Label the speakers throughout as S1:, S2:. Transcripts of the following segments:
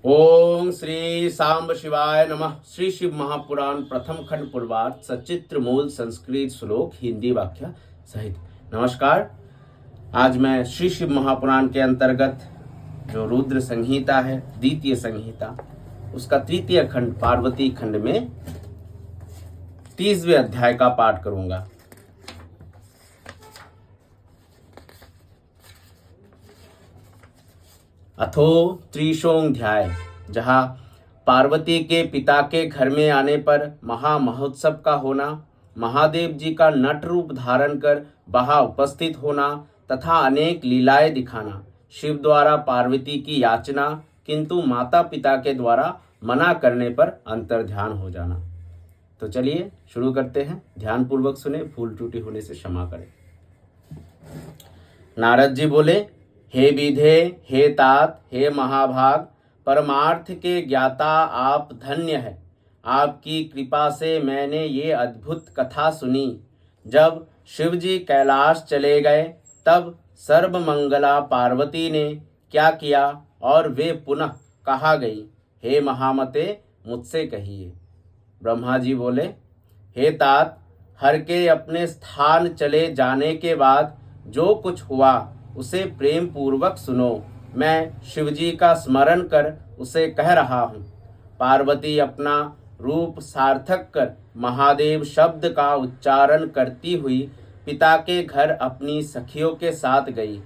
S1: ओम श्री सांब शिवाय नमः। श्री शिव महापुराण प्रथम खंड पूर्वार्ध सचित्र मूल संस्कृत श्लोक हिंदी व्याख्या सहित। नमस्कार। आज मैं श्री शिव महापुराण के अंतर्गत जो रुद्र संहिता है, द्वितीय संहिता, उसका तृतीय खंड पार्वती खंड में 30वें अध्याय का पाठ करूंगा। अथो त्रिशोऽध्याय, जहाँ पार्वती के पिता के घर में आने पर महामहोत्सव का होना, महादेव जी का नट रूप धारण कर वहाँ उपस्थित होना तथा अनेक लीलाएं दिखाना, शिव द्वारा पार्वती की याचना किंतु माता पिता के द्वारा मना करने पर अंतर्ध्यान हो जाना। तो चलिए शुरू करते हैं। ध्यान पूर्वक सुने, भूल त्रुटि होने से क्षमा करें। नारद जी बोले, हे विधे, हे तात, हे महाभाग, परमार्थ के ज्ञाता आप धन्य है। आपकी कृपा से मैंने ये अद्भुत कथा सुनी। जब शिवजी कैलाश चले गए तब सर्वमंगला पार्वती ने क्या किया और वे पुनः कहाँ गई, हे महामते मुझसे कहिए। ब्रह्मा जी बोले, हे तात, हर के अपने स्थान चले जाने के बाद जो कुछ हुआ उसे प्रेम पूर्वक सुनो। मैं शिवजी का स्मरण कर उसे कह रहा हूँ। पार्वती अपना रूप सार्थक कर महादेव शब्द का उच्चारण करती हुई पिता के घर अपनी सखियों के साथ गई।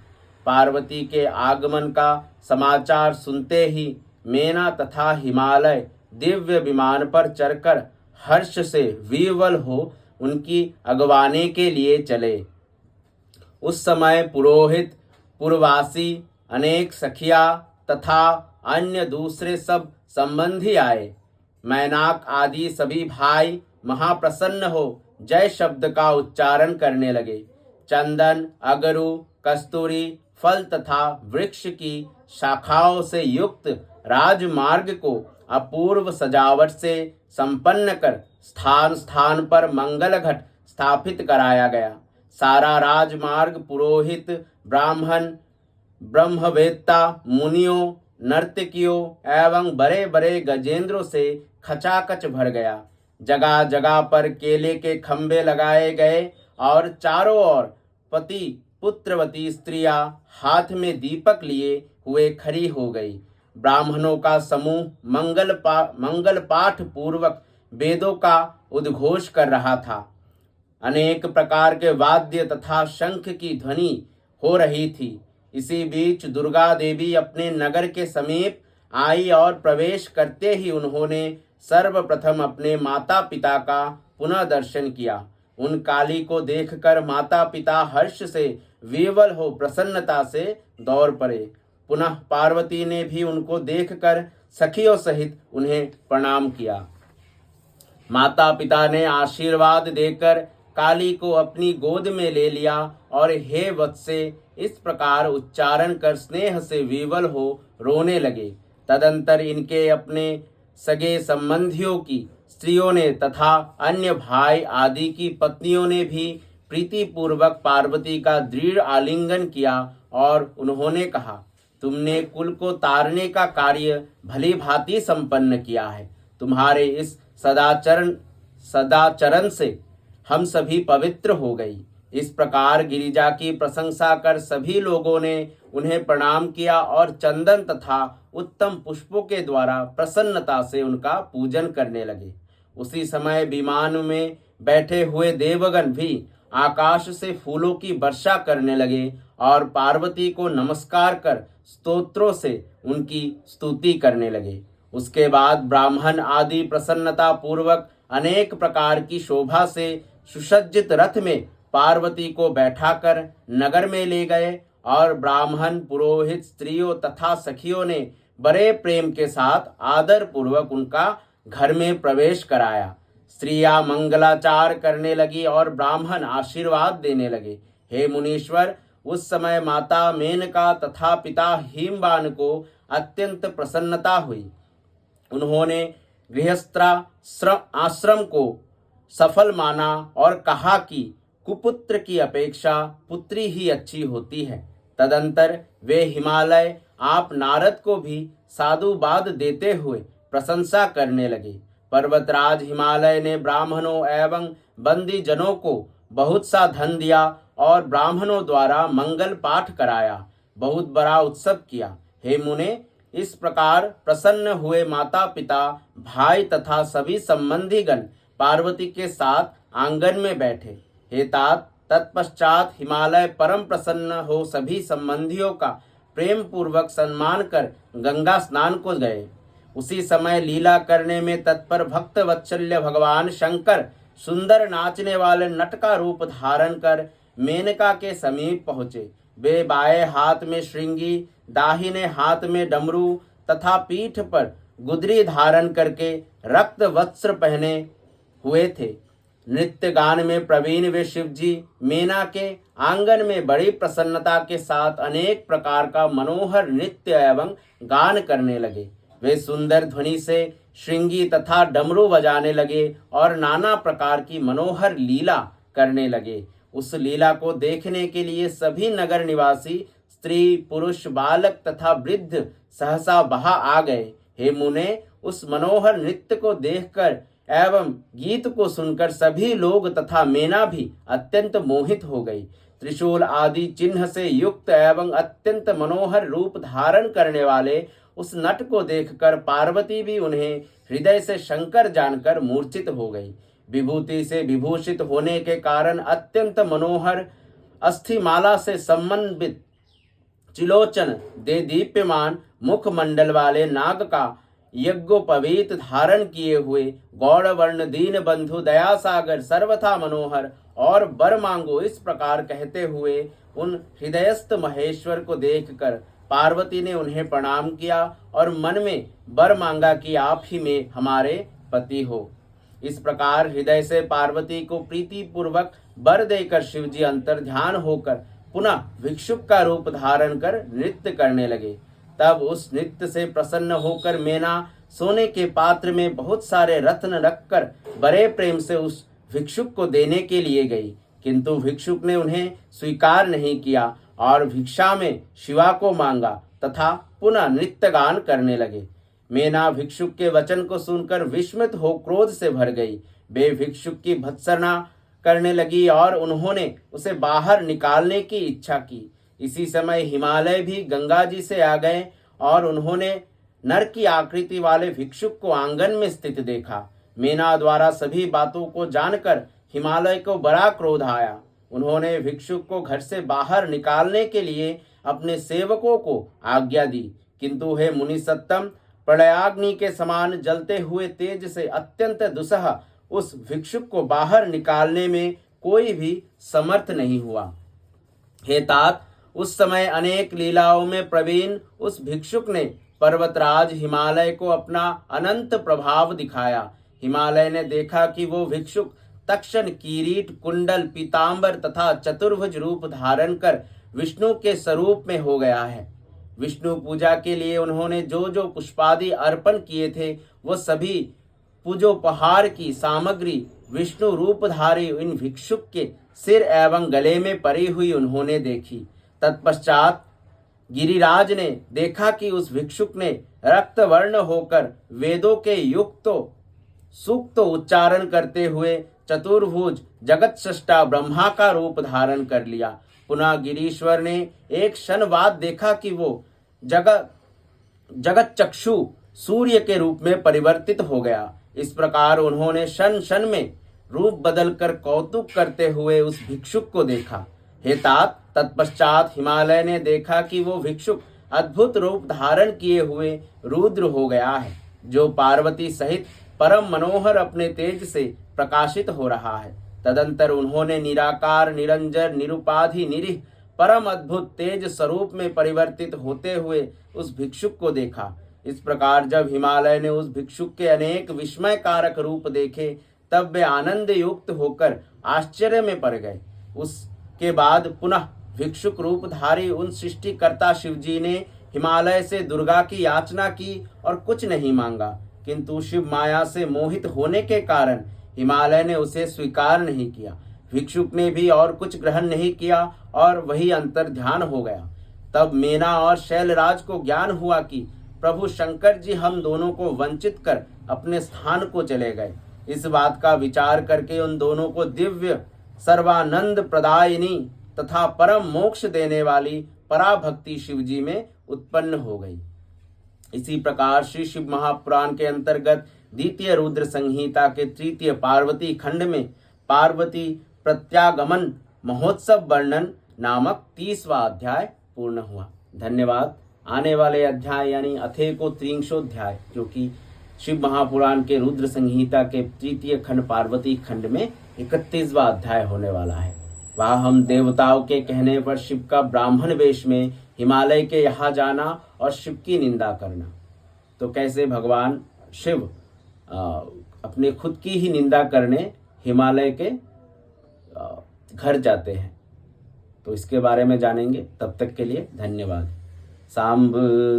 S1: पार्वती के आगमन का समाचार सुनते ही मेना तथा हिमालय दिव्य विमान पर चढ़कर हर्ष से विह्वल हो उनकी अगवानी के लिए चले। उस समय पुरोहित, पुरवासी, अनेक सखिया तथा अन्य दूसरे सब संबंधी आए। मैनाक आदि सभी भाई महाप्रसन्न हो जय शब्द का उच्चारण करने लगे। चंदन, अगरु, कस्तूरी, फल तथा वृक्ष की शाखाओं से युक्त राजमार्ग को अपूर्व सजावट से संपन्न कर स्थान स्थान पर मंगल घट स्थापित कराया गया। सारा राजमार्ग पुरोहित, ब्राह्मण, ब्रह्मवेत्ता, मुनियों, नर्तकियों एवं बड़े बड़े गजेंद्रों से खचाखच भर गया। जगह जगह पर केले के खंभे लगाए गए और चारों ओर पति पुत्रवती स्त्रियां हाथ में दीपक लिए हुए खड़ी हो गई। ब्राह्मणों का समूह मंगल पाठ पूर्वक वेदों का उद्घोष कर रहा था। अनेक प्रकार के वाद्य तथा शंख की ध्वनि हो रही थी। इसी बीच दुर्गा देवी अपने नगर के समीप आई और प्रवेश करते ही उन्होंने सर्वप्रथम अपने माता पिता का पुनः दर्शन किया। उन काली को देखकर माता पिता हर्ष से विह्वल हो प्रसन्नता से दौड़ पड़े। पुनः पार्वती ने भी उनको देखकर सखियों सहित उन्हें प्रणाम किया। माता पिता ने आशीर्वाद देकर काली को अपनी गोद में ले लिया और हे वत्से इस प्रकार उच्चारण कर स्नेह से विह्वल हो रोने लगे। तदंतर इनके अपने सगे संबंधियों की स्त्रियों ने तथा अन्य भाई आदि की पत्नियों ने भी प्रीति पूर्वक पार्वती का दृढ़ आलिंगन किया और उन्होंने कहा, तुमने कुल को तारने का कार्य भली भांति संपन्न किया है। तुम्हारे इस सदाचरण से हम सभी पवित्र हो गई। इस प्रकार गिरिजा की प्रशंसा कर सभी लोगों ने उन्हें प्रणाम किया और चंदन तथा उत्तम पुष्पों के द्वारा प्रसन्नता से उनका पूजन करने लगे। उसी समय विमान में बैठे हुए देवगण भी आकाश से फूलों की वर्षा करने लगे और पार्वती को नमस्कार कर स्तोत्रों से उनकी स्तुति करने लगे। उसके बाद ब्राह्मण आदि प्रसन्नता पूर्वक अनेक प्रकार की शोभा से सुसज्जित रथ में पार्वती को बैठाकर नगर में ले गए और ब्राह्मण, पुरोहित, स्त्रियों तथा सखियों ने बड़े प्रेम के साथ आदर पूर्वक उनका घर में प्रवेश कराया। स्त्रियां मंगलाचार करने लगी और ब्राह्मण आशीर्वाद देने लगे। हे मुनीश्वर, उस समय माता मेनका तथा पिता हिमवान को अत्यंत प्रसन्नता हुई। उन्होंने गृहस्थाश्रम को सफल माना और कहा कि कुपुत्र की अपेक्षा पुत्री ही अच्छी होती है। तदंतर वे हिमालय आप नारद को भी साधुवाद देते हुए प्रशंसा करने लगे। पर्वतराज हिमालय ने ब्राह्मणों एवं बंदी जनों को बहुत सा धन दिया और ब्राह्मणों द्वारा मंगल पाठ कराया, बहुत बड़ा उत्सव किया। हे मुने, इस प्रकार प्रसन्न हुए माता पिता, भाई तथा सभी संबंधीगण पार्वती के साथ आंगन में बैठे। हे तात, तत्पश्चात हिमालय परम प्रसन्न हो सभी संबंधियों का प्रेम पूर्वक सम्मान कर गंगा स्नान को गए। उसी समय लीला करने में तत्पर भक्त वत्सल्य भगवान शंकर सुंदर नाचने वाले नट का रूप धारण कर मेनका के समीप पहुँचे। वे बाएं हाथ में श्रृंगी, दाहिने हाथ में डमरू तथा पीठ पर गुदरी धारण करके रक्त वस्त्र पहने हुए थे। नृत्य गान में प्रवीण वे शिवजी मेना के आंगन में बड़ी प्रसन्नता के साथ अनेक प्रकार का मनोहर नृत्य एवं गान करने लगे। वे सुंदर ध्वनि से श्रृंगी तथा डमरू बजाने लगे और नाना प्रकार की मनोहर लीला करने लगे। उस लीला को देखने के लिए सभी नगर निवासी स्त्री, पुरुष, बालक तथा वृद्ध सहसा वहां आ गए। हे मुने, उस मनोहर नृत्य को देखकर एवं गीत को सुनकर सभी लोग तथा मेना भी अत्यंत मोहित हो गई। त्रिशूल आदि चिन्ह से युक्त एवं अत्यंत मनोहर रूप धारण करने वाले उस नट को देखकर पार्वती भी उन्हें हृदय से शंकर जानकर मूर्छित हो गई। विभूति से विभूषित होने के कारण अत्यंत मनोहर अस्थिमाला से संबंधित चिलोचन दे दीप्यमान मुखमंडल वाले नाग का यज्ञोपवीत धारण किए हुए गौड़ वर्ण दीन बंधु दया सागर सर्वथा मनोहर और बर मांगो, इस प्रकार कहते हुए उन हृदयस्थ महेश्वर को देखकर पार्वती ने उन्हें प्रणाम किया और मन में बर मांगा कि आप ही में हमारे पति हो। इस प्रकार हृदय से पार्वती को प्रीति पूर्वक वर देकर शिवजी अंतर ध्यान होकर पुनः भिक्षुक का रूप धारण कर नृत्य करने लगे। तब उस नृत्य से प्रसन्न होकर मेना सोने के पात्र में बहुत सारे रत्न रखकर बड़े प्रेम से उस भिक्षुक को देने के लिए गई, किंतु भिक्षुक ने उन्हें स्वीकार नहीं किया और भिक्षा में शिवा को मांगा तथा पुनः नृत्य गान करने लगे। मेना भिक्षुक के वचन को सुनकर विस्मित हो क्रोध से भर गई। वे भिक्षुक की भत्सना करने लगी और उन्होंने उसे बाहर निकालने की इच्छा की। इसी समय हिमालय भी गंगा जी से आ गए और उन्होंने नर की आकृति वाले भिक्षुक को आंगन में स्थित देखा। मेना द्वारा सभी बातों को जानकर हिमालय को बड़ा क्रोध आया। उन्होंने भिक्षुक को घर से बाहर निकालने के लिए अपने सेवकों को आज्ञा दी, किंतु हे मुनि सत्तम, प्रलयाग्नि के समान जलते हुए तेज से अत्यंत दुस्सह उस भिक्षुक को बाहर निकालने में कोई भी समर्थ नहीं हुआ। हे तात, उस समय अनेक लीलाओं में प्रवीण उस भिक्षुक ने पर्वतराज हिमालय को अपना अनंत प्रभाव दिखाया। हिमालय ने देखा कि वो भिक्षुक तक्षण, किरीट, कुंडल, पीतांबर तथा चतुर्भुज रूप धारण कर विष्णु के स्वरूप में हो गया है। विष्णु पूजा के लिए उन्होंने जो जो पुष्पादि अर्पण किए थे वो सभी पूजोपहार की सामग्री विष्णु रूपधारी इन भिक्षुक के सिर एवं गले में पड़ी हुई उन्होंने देखी। तत्पश्चात गिरिराज ने देखा कि उस भिक्षुक ने रक्त वर्ण होकर वेदों के युक्त सूक्त उच्चारण करते हुए चतुर्भुज जगत सृष्टा ब्रह्मा का रूप धारण कर लिया। पुनः गिरीश्वर ने एक क्षण बाद देखा कि वो जगत चक्षु सूर्य के रूप में परिवर्तित हो गया। इस प्रकार उन्होंने क्षण क्षण में रूप बदलकर कौतुक करते हुए उस भिक्षुक को देखा। हे तात, तत्पश्चात हिमालय ने देखा कि वो भिक्षुक अद्भुत रूप धारण किए हुए रुद्र हो गया है, जो पार्वती सहित परम मनोहर अपने तेज से प्रकाशित हो रहा है। तदंतर उन्होंने निराकार, निरंजन, निरुपाधि, निरीह परम अद्भुत तेज स्वरूप में परिवर्तित होते हुए उस भिक्षुक को देखा। इस प्रकार जब हिमालय ने उस भिक्षुक के अनेक विस्मय कारक रूप देखे, तब वे आनंद युक्त होकर आश्चर्य में पड़ गए। उसके बाद पुनः भिक्षुक रूपधारी उन सृष्टिकर्ता शिवजी ने हिमालय से दुर्गा की याचना की और कुछ नहीं मांगा, किंतु शिव माया से मोहित होने के कारण हिमालय ने उसे स्वीकार नहीं किया। भिक्षुक ने भी और कुछ ग्रहण नहीं किया और वही अंतर ध्यान हो गया। तब मेना और शैलराज को ज्ञान हुआ कि प्रभु शंकर जी हम दोनों को वंचित कर अपने स्थान को चले गए। इस बात का विचार करके उन दोनों को दिव्य सर्वानंद प्रदायिनी तथा परम मोक्ष देने वाली पराभक्ति शिव जी में उत्पन्न हो गई। इसी प्रकार श्री शिव महापुराण के अंतर्गत द्वितीय रुद्र संहिता के तृतीय पार्वती खंड में पार्वती प्रत्यागमन महोत्सव वर्णन नामक 30वां अध्याय पूर्ण हुआ। धन्यवाद। आने वाले अध्याय यानी अथेको त्रिंशोध्याय जो कि शिव महापुराण के रुद्र संहिता के तृतीय खंड पार्वती खंड में 31वां अध्याय होने वाला है। वहाँ हम देवताओं के कहने पर शिव का ब्राह्मण वेश में हिमालय के यहाँ जाना और शिव की निंदा करना, तो कैसे भगवान शिव अपने खुद की ही निंदा करने हिमालय के घर जाते हैं, तो इसके बारे में जानेंगे। तब तक के लिए धन्यवाद। सांब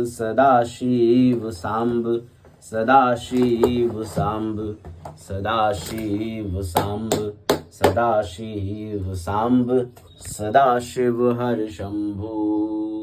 S1: सदाशिव सांब सदाशिव सांब सदाशिव सांब सदाशिव सांब सदाशिव हर शंभु।